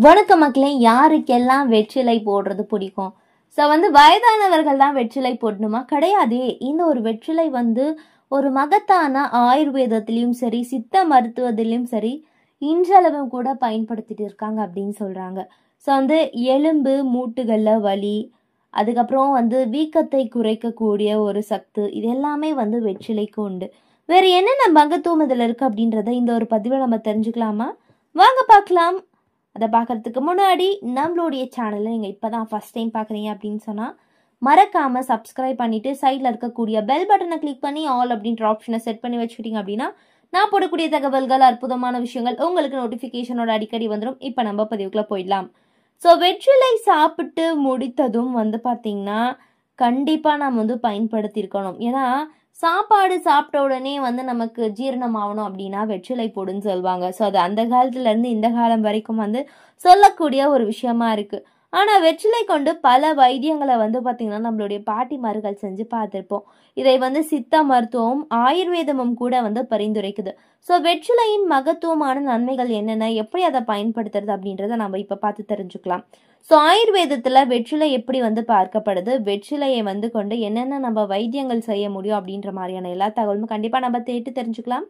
வணக்கம் மக்களே, யாருக்கெல்லாம் வெற்றிலை போடுறது பிடிக்கும்? ஸோ வயதானவர்கள் தான் வெற்றிலை போடணுமா? கிடையாதே. இந்த ஒரு வெற்றிலை ஒரு மகத்தான ஆயுர்வேதத்திலையும் சரி, சித்த மருத்துவத்திலையும் சரி, இன்றளவும் கூட பயன்படுத்திட்டு இருக்காங்க அப்படின்னு சொல்றாங்க. ஸோ எலும்பு மூட்டுகள்ல வலி, அதுக்கப்புறம் வீக்கத்தை குறைக்கக்கூடிய ஒரு சத்து, இது எல்லாமே வெற்றிலைக்கு உண்டு. வேற என்னென்ன மகத்துவம் இதில் இருக்கு அப்படின்றத இந்த ஒரு பதிவில் நம்ம தெரிஞ்சுக்கலாமா? வாங்க பார்க்கலாம். அதை பார்க்கறதுக்கு முன்னாடி நம்மளுடைய சேனலை நீங்கள் இப்போ தான் ஃபஸ்ட் டைம் பார்க்குறீங்க அப்படின்னு சொன்னால் மறக்காமல் சப்ஸ்கிரைப் பண்ணிவிட்டு சைடில் இருக்கக்கூடிய பெல் பட்டனை கிளிக் பண்ணி ஆல் அப்படின்ற ஆப்ஷனை செட் பண்ணி வச்சுக்கிட்டீங்க அப்படின்னா நான் போடக்கூடிய தகவல்கள், அற்புதமான விஷயங்கள் உங்களுக்கு நோட்டிஃபிகேஷனோட அடிக்கடி வந்துடும். இப்போ நம்ம பதிவுக்குள்ளே போயிடலாம். ஸோ வெற்றிலை சாப்பிட்டு முடித்ததும் பார்த்தீங்கன்னா கண்டிப்பாக நம்ம பயன்படுத்தியிருக்கணும். ஏன்னா சாப்பாடு சாப்பிட்ட உடனே நமக்கு ஜீரணம் ஆகணும் அப்படின்னா வெற்றிலை போடுன்னு சொல்லுவாங்க. ஸோ அது அந்த காலத்துலேருந்து இந்த காலம் வரைக்கும் சொல்லக்கூடிய ஒரு விஷயமா இருக்குது. ஆனால் வெற்றிலை கொண்டு பல வைத்தியங்களை பார்த்திங்கன்னா நம்மளுடைய பாட்டிமார்கள் செஞ்சு பார்த்துருப்போம். இதை சித்த மருத்துவம், ஆயுர்வேதமும் கூட பரிந்துரைக்குது. ஸோ வெற்றிலையின் மகத்துவமான நன்மைகள் என்னென்ன, எப்படி அதை பயன்படுத்துறது அப்படின்றத நம்ம இப்போ பார்த்து தெரிஞ்சுக்கலாம். ஸோ ஆயுர்வேதத்தில் வெற்றிலை எப்படி பார்க்கப்படுது, வெற்றிலையை கொண்டு என்னென்ன நம்ம வைத்தியங்கள் செய்ய முடியும் அப்படின்ற மாதிரியான எல்லா தகவலும் கண்டிப்பாக நம்ம தெரிஞ்சுக்கலாம்.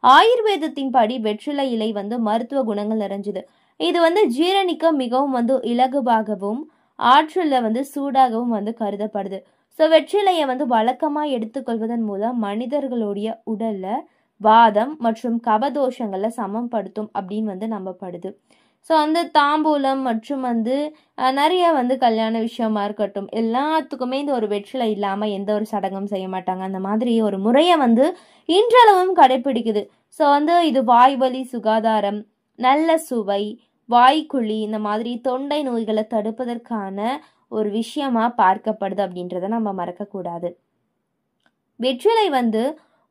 ஆயுர்வேதத்தின் படி வெற்றிலை இலை மருத்துவ குணங்கள் நிறைஞ்சது. இது ஜீரணிக்க மிகவும் இலகுவாகவும் ஆற்றல சூடாகவும் கருதப்படுது. ஸோ வெற்றிலையை வழக்கமாக எடுத்துக்கொள்வதன் மூலம் மனிதர்களுடைய உடல்ல வாதம் மற்றும் கபதோஷங்களை சமப்படுத்தும் அப்படின்னு நம்பப்படுது. ஸோ தாம்பூலம் மற்றும் நிறைய கல்யாண விஷயமா இருக்கட்டும், எல்லாத்துக்குமே இந்த ஒரு வெற்றிலை இல்லாமல் எந்த ஒரு சடங்கும் செய்ய மாட்டாங்க. அந்த மாதிரி ஒரு முறையை இன்றளவும் கடைபிடிக்குது. ஸோ இது வாய்வழி சுகாதாரம், நல்ல சுவை, வாய்க்குழி, இந்த மாதிரி தொண்டை நோய்களை தடுப்பதற்கான ஒரு விஷயமா பார்க்கப்படுது அப்படின்றத நம்ம மறக்கக்கூடாது. வெற்றிலை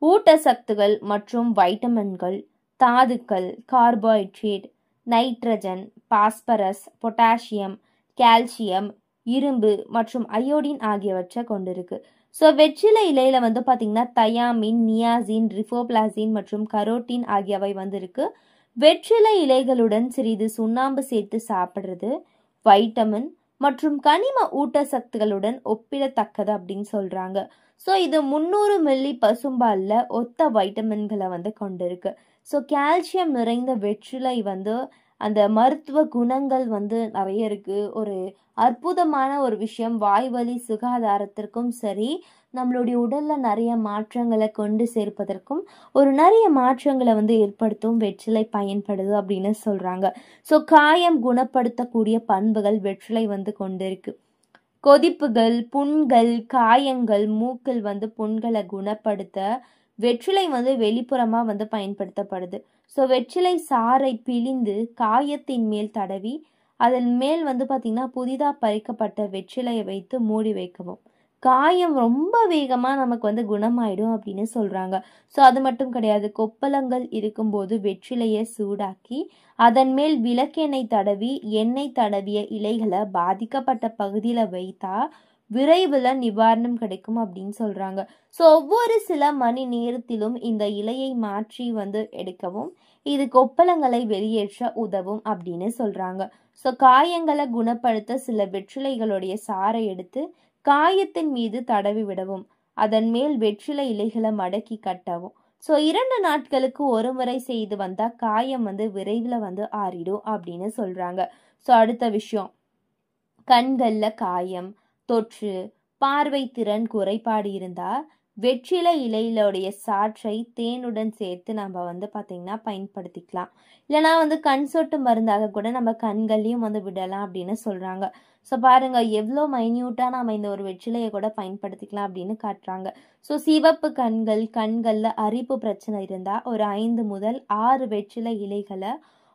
ஊட்டச்சத்துகள் மற்றும் வைட்டமின்கள், தாதுக்கள், carbohydrate, nitrogen, phosphorus, potassium, calcium, இரும்பு மற்றும் அயோடின் ஆகியவற்றை கொண்டிருக்கு. ஸோ வெற்றிலை இலையில பார்த்தீங்கன்னா தயாமின், நியாசின், ரிஃபோபிளாசின் மற்றும் கரோட்டின் ஆகியவை இருக்கு. வெற்றிலை இலைகளுடன் சிறிது சுண்ணாம்பு சேர்த்து சாப்பிட்றது வைட்டமின் மற்றும் கனிம ஊட்டச்சத்துகளுடன் ஒப்பிடத்தக்கது அப்படின்னு சொல்றாங்க. ஸோ இது 300 மில்லி பசும்பால்ல ஒத்த வைட்டமின்களை கொண்டிருக்கு. ஸோ கால்சியம் நிறைந்த வெற்றிலை அந்த மருத்துவ குணங்கள் நிறைய இருக்கு. ஒரு அற்புதமான ஒரு விஷயம். வாய்வழி சுகாதாரத்திற்கும் சரி, நம்மளுடைய உடல்ல நிறைய மாற்றங்களை கொண்டு சேர்ப்பதற்கும் ஒரு நிறைய மாற்றங்களை ஏற்படுத்தும் வெற்றிலை பயன்படுது அப்படின்னு சொல்றாங்க. ஸோ காயம் குணப்படுத்தக்கூடிய பண்புகள் வெற்றிலை கொண்டிருக்கு. கொதிப்புகள், புண்கள், காயங்கள், மூக்கில் புண்களை குணப்படுத்த வெற்றிலை வெளிப்புறமா பயன்படுத்தப்படுது. ஸோ வெற்றிலை சாறை பிழிந்து காயத்தின் மேல் தடவி அதன் மேல் பார்த்தீங்கன்னா புதிதாக பறிக்கப்பட்ட வெற்றிலையை வைத்து மூடி வைக்கவும் காயம் ரொம்ப வேகமாக நமக்கு குணமாயிடும் அப்படின்னு சொல்கிறாங்க. ஸோ அது மட்டும் கிடையாது, கொப்பளங்கள் இருக்கும்போது வெற்றிலையை சூடாக்கி அதன் மேல் விளக்கெண்ணெய் தடவி எண்ணெய் தடவிய இலைகளை பாதிக்கப்பட்ட பகுதியில் வைத்தா விரைவில் நிவாரணம் கிடைக்கும் அப்படின்னு சொல்கிறாங்க. ஸோ ஒவ்வொரு சில மணி நேரத்திலும் இந்த இலையை மாற்றி எடுக்கவும் இது கொப்பளங்களை வெளியேற்ற உதவும் அப்படின்னு சொல்கிறாங்க. ஸோ காயங்களை குணப்படுத்த சில வெற்றிலைகளுடைய சாறை எடுத்து காயத்தின் மீது தடவி விடவும் அதன் மேல் வெற்றிலை இலைகளை மடக்கி கட்டவும். ஸோ 2 நாட்களுக்கு ஒரு முறை செய்து வந்தால் காயம் விரைவில் ஆறிடும் அப்படின்னு சொல்கிறாங்க. ஸோ அடுத்த விஷயம், கண்களில் காயம், தொற்று, பார்வை திறன் குறைபாடு இருந்தால் வெற்றிலை இலையிலுடைய சாற்றை தேனுடன் சேர்த்து நம்ம பார்த்தீங்கன்னா பயன்படுத்திக்கலாம். இல்லைனா கண் சொட்டு மருந்தாக கூட நம்ம கண்கள்லையும் விடலாம் அப்படின்னு சொல்கிறாங்க. ஸோ பாருங்க எவ்வளோ மைன்யூட்டாக நம்ம இந்த ஒரு வெற்றிலையை கூட பயன்படுத்திக்கலாம் அப்படின்னு காட்டுறாங்க. ஸோ சிவப்பு கண்கள், கண்களில் அரிப்பு பிரச்சனை இருந்தால் ஒரு 5 முதல் 6 வெற்றிலை இலைகளை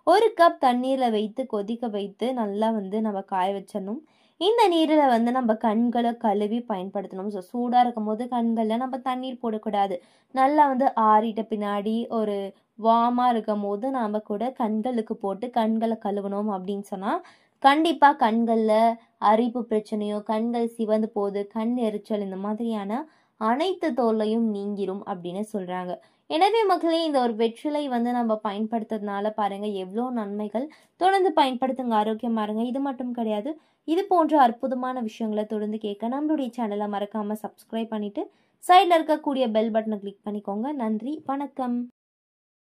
1 கப் தண்ணீரில் வைத்து கொதிக்க வைத்து நல்லா நம்ம காய வச்சிடணும். இந்த நீரில் நம்ம கண்களை கழுவி பயன்படுத்தணும். ஸோ சூடாக இருக்கும் போது கண்களில் நம்ம தண்ணீர் போடக்கூடாது. நல்லா ஆறிட்ட பின்னாடி ஒரு வார்மாக இருக்கும் போது நாம் கூட கண்களுக்கு போட்டு கண்களை கழுவணும் அப்படின்னு சொன்னால் கண்டிப்பாக கண்களில் அரிப்பு பிரச்சனையோ, கண்கள் சிவந்து போது, கண் எரிச்சல், இந்த மாதிரியான அனைத்து தோல்லையும் நீங்கிரும் அப்படின்னு சொல்கிறாங்க. எனவே மக்களே, இந்த ஒரு வெற்றிலை வந்து நம்ம பயன்படுத்துறதுனால பாருங்க எவ்வளோ நன்மைகள். தொடர்ந்து பயன்படுத்துங்க, ஆரோக்கியமா இருங்க. இது மட்டும் கிடையாது, இது போன்ற அற்புதமான விஷயங்களை தொடர்ந்து கேட்க நம்மளுடைய சேனலை மறக்காம சப்ஸ்கிரைப் பண்ணிட்டு சைடில் இருக்கக்கூடிய பெல் பட்டனை கிளிக் பண்ணிக்கோங்க. நன்றி, வணக்கம்.